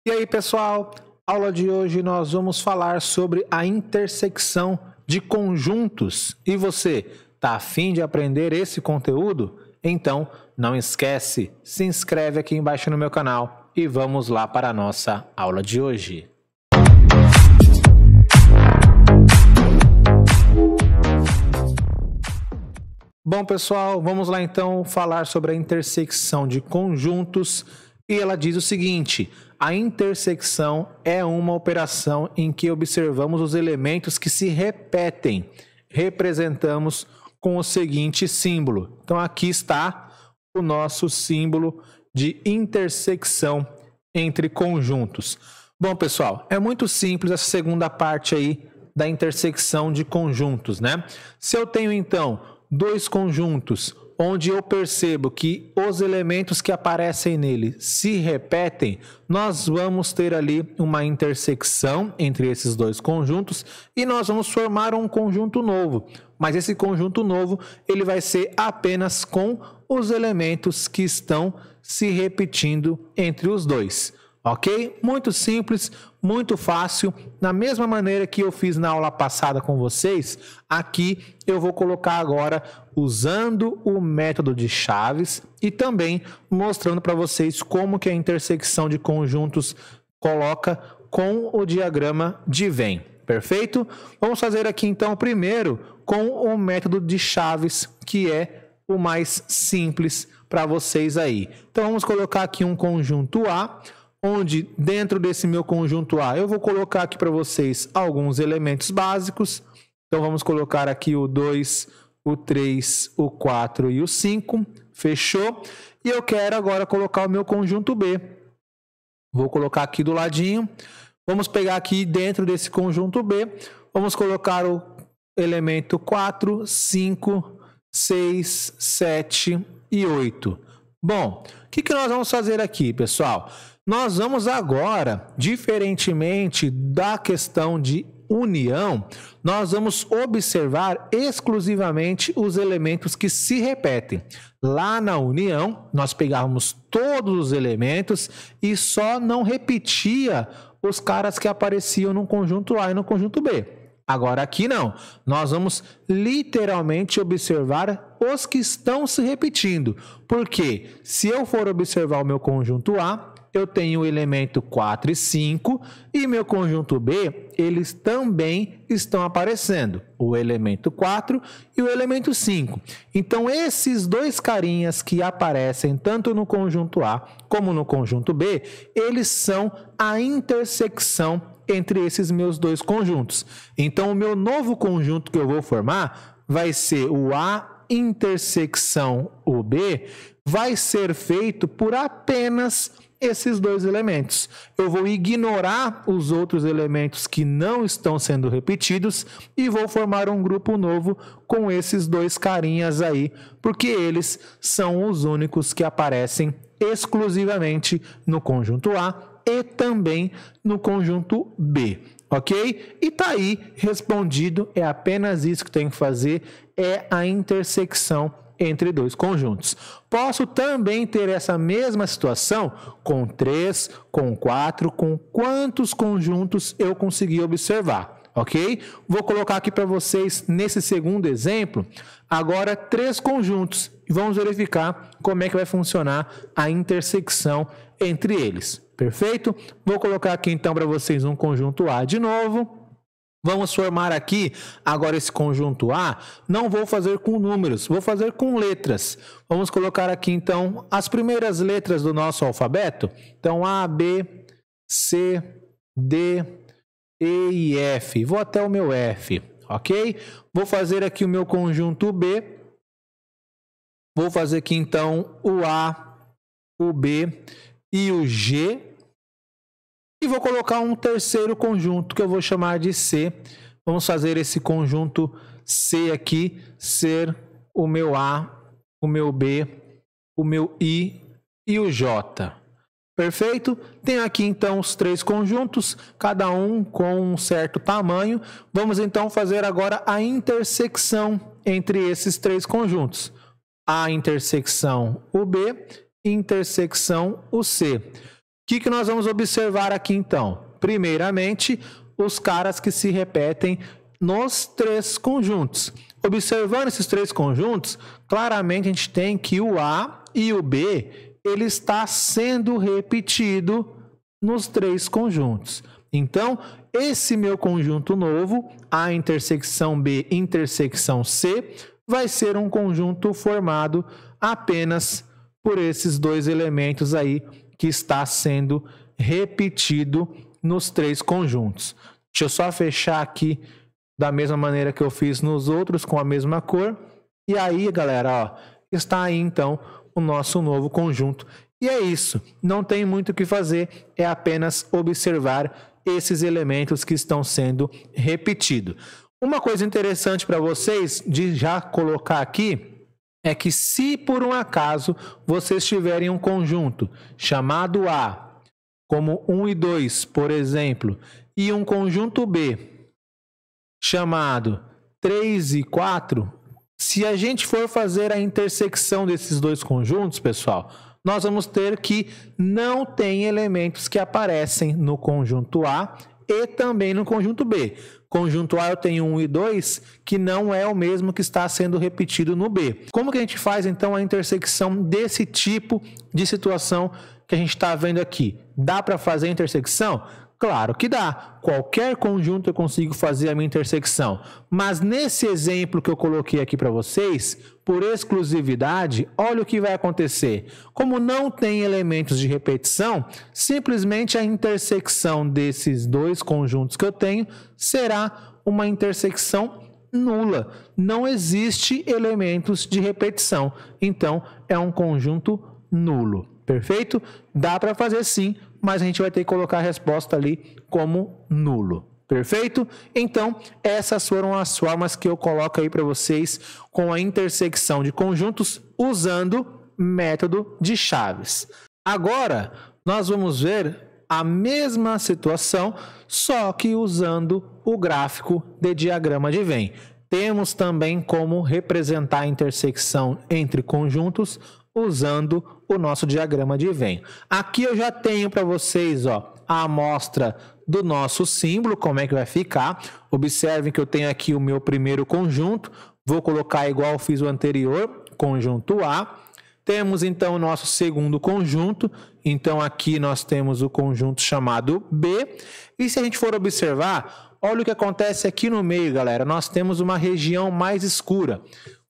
E aí, pessoal? Aula de hoje nós vamos falar sobre a intersecção de conjuntos. E você, tá a fim de aprender esse conteúdo? Então, não esquece, se inscreve aqui embaixo no meu canal e vamos lá para a nossa aula de hoje. Bom, pessoal, vamos lá então falar sobre a intersecção de conjuntos. E ela diz o seguinte: a intersecção é uma operação em que observamos os elementos que se repetem. Representamos com o seguinte símbolo. Então, aqui está o nosso símbolo de intersecção entre conjuntos. Bom, pessoal, é muito simples essa segunda parte aí da intersecção de conjuntos, né? Se eu tenho, então, dois conjuntos onde eu percebo que os elementos que aparecem nele se repetem, nós vamos ter ali uma intersecção entre esses dois conjuntos e nós vamos formar um conjunto novo. Mas esse conjunto novo, ele vai ser apenas com os elementos que estão se repetindo entre os dois. Ok? Muito simples, muito fácil. Da mesma maneira que eu fiz na aula passada com vocês, aqui eu vou colocar agora usando o método de chaves e também mostrando para vocês como que a intersecção de conjuntos coloca com o diagrama de Venn. Perfeito? Vamos fazer aqui então primeiro com o método de chaves, que é o mais simples para vocês aí. Então vamos colocar aqui um conjunto A, onde dentro desse meu conjunto A eu vou colocar aqui para vocês alguns elementos básicos. Então vamos colocar aqui o 2, o 3, o 4 e o 5. Fechou? E eu quero agora colocar o meu conjunto B. Vou colocar aqui do ladinho. Vamos pegar aqui dentro desse conjunto B. Vamos colocar o elemento 4, 5, 6, 7 e 8. Bom, o que nós vamos fazer aqui, pessoal? Nós vamos agora, diferentemente da questão de união, nós vamos observar exclusivamente os elementos que se repetem. Lá na união, nós pegávamos todos os elementos e só não repetia os caras que apareciam no conjunto A e no conjunto B. Agora aqui não, nós vamos literalmente observar os que estão se repetindo. Porque se eu for observar o meu conjunto A, eu tenho o elemento 4 e 5 e meu conjunto B, eles também estão aparecendo, o elemento 4 e o elemento 5. Então, esses dois carinhas que aparecem tanto no conjunto A como no conjunto B, eles são a intersecção entre esses meus dois conjuntos. Então, o meu novo conjunto que eu vou formar vai ser o A intersecção o B, vai ser feito por apenas esses dois elementos. Eu vou ignorar os outros elementos que não estão sendo repetidos e vou formar um grupo novo com esses dois carinhas aí, porque eles são os únicos que aparecem exclusivamente no conjunto A e também no conjunto B, ok? E tá aí respondido, é apenas isso que tem que fazer, é a intersecção entre dois conjuntos. Posso também ter essa mesma situação com 3, com 4, com quantos conjuntos eu conseguir observar, ok? Vou colocar aqui para vocês, nesse segundo exemplo, agora 3 conjuntos e vamos verificar como é que vai funcionar a intersecção entre eles, perfeito? Vou colocar aqui então para vocês um conjunto A de novo. Vamos formar aqui agora esse conjunto A, não vou fazer com números, vou fazer com letras. Vamos colocar aqui então as primeiras letras do nosso alfabeto. Então A, B, C, D, E e F. Vou até o meu F, ok? Vou fazer aqui o meu conjunto B. Vou fazer aqui então o A, o B e o G. E vou colocar um terceiro conjunto que eu vou chamar de C. Vamos fazer esse conjunto C aqui ser o meu A, o meu B, o meu I e o J. Perfeito? Tenho aqui então os 3 conjuntos, cada um com um certo tamanho. Vamos então fazer agora a intersecção entre esses 3 conjuntos. A intersecção o B, intersecção o C. que nós vamos observar aqui então? Primeiramente, os caras que se repetem nos três conjuntos. Observando esses três conjuntos, claramente a gente tem que o A e o B, ele está sendo repetido nos três conjuntos. Então, esse meu conjunto novo, A intersecção B intersecção C, vai ser um conjunto formado apenas por esses dois elementos aí que está sendo repetido nos três conjuntos. Deixa eu só fechar aqui da mesma maneira que eu fiz nos outros, com a mesma cor. E aí, galera, ó, está aí então o nosso novo conjunto. E é isso, não tem muito o que fazer, é apenas observar esses elementos que estão sendo repetidos. Uma coisa interessante para vocês de já colocar aqui é que se por um acaso vocês tiverem um conjunto chamado A, como 1 e 2, por exemplo, e um conjunto B chamado 3 e 4, se a gente for fazer a intersecção desses dois conjuntos, pessoal, nós vamos ter que não tem elementos que aparecem no conjunto A e também no conjunto B. Conjunto A eu tenho 1 e 2, que não é o mesmo que está sendo repetido no B. Como que a gente faz, então, a intersecção desse tipo de situação que a gente está vendo aqui? Dá para fazer a intersecção? Claro que dá. Qualquer conjunto eu consigo fazer a minha intersecção. Mas nesse exemplo que eu coloquei aqui para vocês, por exclusividade, olha o que vai acontecer. Como não tem elementos de repetição, simplesmente a intersecção desses dois conjuntos que eu tenho será uma intersecção nula. Não existe elementos de repetição. Então, é um conjunto nulo. Perfeito? Dá para fazer sim, mas a gente vai ter que colocar a resposta ali como nulo. Perfeito? Então, essas foram as formas que eu coloco aí para vocês com a intersecção de conjuntos usando método de chaves. Agora, nós vamos ver a mesma situação, só que usando o gráfico de diagrama de Venn. Temos também como representar a intersecção entre conjuntos usando o nosso diagrama de Venn. Aqui eu já tenho para vocês, ó, a amostra do nosso símbolo, como é que vai ficar. Observem que eu tenho aqui o meu primeiro conjunto, vou colocar igual eu fiz o anterior, conjunto A. Temos então o nosso segundo conjunto, então aqui nós temos o conjunto chamado B. E se a gente for observar, olha o que acontece aqui no meio, galera. Nós temos uma região mais escura.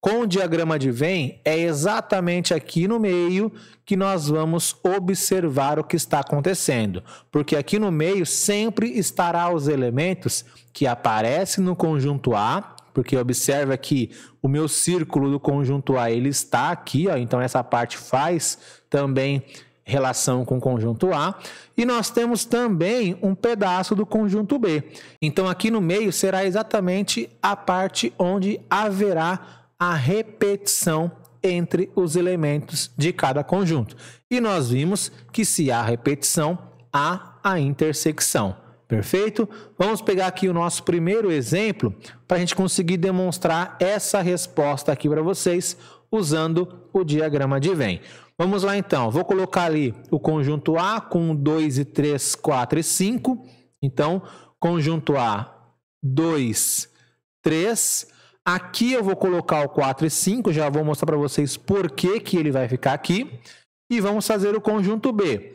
Com o diagrama de Venn, é exatamente aqui no meio que nós vamos observar o que está acontecendo. Porque aqui no meio sempre estará os elementos que aparecem no conjunto A, porque observa que o meu círculo do conjunto A ele está aqui, ó, então essa parte faz também relação com o conjunto A. E nós temos também um pedaço do conjunto B. Então aqui no meio será exatamente a parte onde haverá a repetição entre os elementos de cada conjunto. E nós vimos que se há repetição, há a intersecção. Perfeito? Vamos pegar aqui o nosso primeiro exemplo para a gente conseguir demonstrar essa resposta aqui para vocês usando o diagrama de Venn. Vamos lá então, vou colocar ali o conjunto A com 2 e 3, 4 e 5. Então, conjunto A, 2, 3. Aqui eu vou colocar o 4 e 5, já vou mostrar para vocês por que ele vai ficar aqui. E vamos fazer o conjunto B.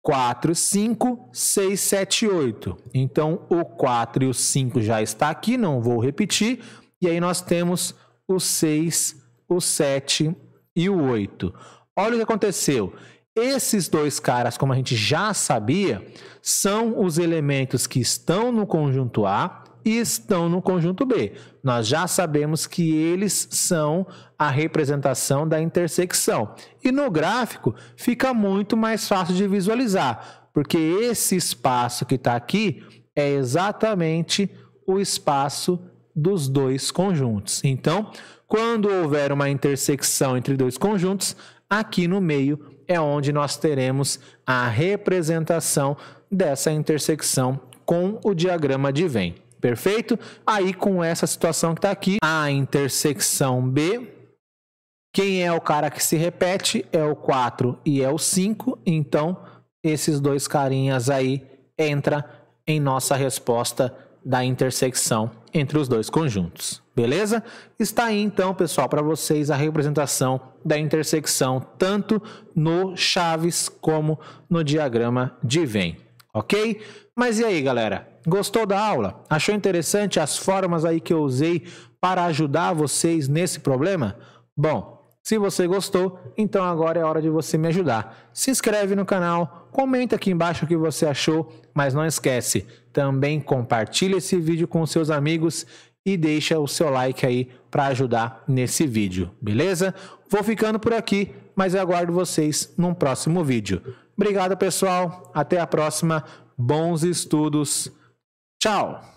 4, 5, 6, 7, 8. Então, o 4 e o 5 já está aqui, não vou repetir. E aí nós temos o 6, o 7 e o 8. Olha o que aconteceu. Esses dois caras, como a gente já sabia, são os elementos que estão no conjunto A e estão no conjunto B. Nós já sabemos que eles são a representação da intersecção. E no gráfico fica muito mais fácil de visualizar, porque esse espaço que está aqui é exatamente o espaço dos dois conjuntos. Então, quando houver uma intersecção entre dois conjuntos, aqui no meio é onde nós teremos a representação dessa intersecção com o diagrama de Venn. Perfeito? Aí, com essa situação que está aqui, a intersecção B, quem é o cara que se repete é o 4 e é o 5, então esses dois carinhas aí entra em nossa resposta da intersecção entre os dois conjuntos, beleza? Está aí então, pessoal, para vocês a representação da intersecção tanto no Chaves como no diagrama de Venn, ok? Mas e aí, galera? Gostou da aula? Achou interessante as formas aí que eu usei para ajudar vocês nesse problema? Bom, se você gostou, então agora é hora de você me ajudar. Se inscreve no canal, comenta aqui embaixo o que você achou, mas não esquece, também compartilha esse vídeo com seus amigos e deixa o seu like aí para ajudar nesse vídeo, beleza? Vou ficando por aqui, mas eu aguardo vocês num próximo vídeo. Obrigado, pessoal. Até a próxima. Bons estudos. Tchau!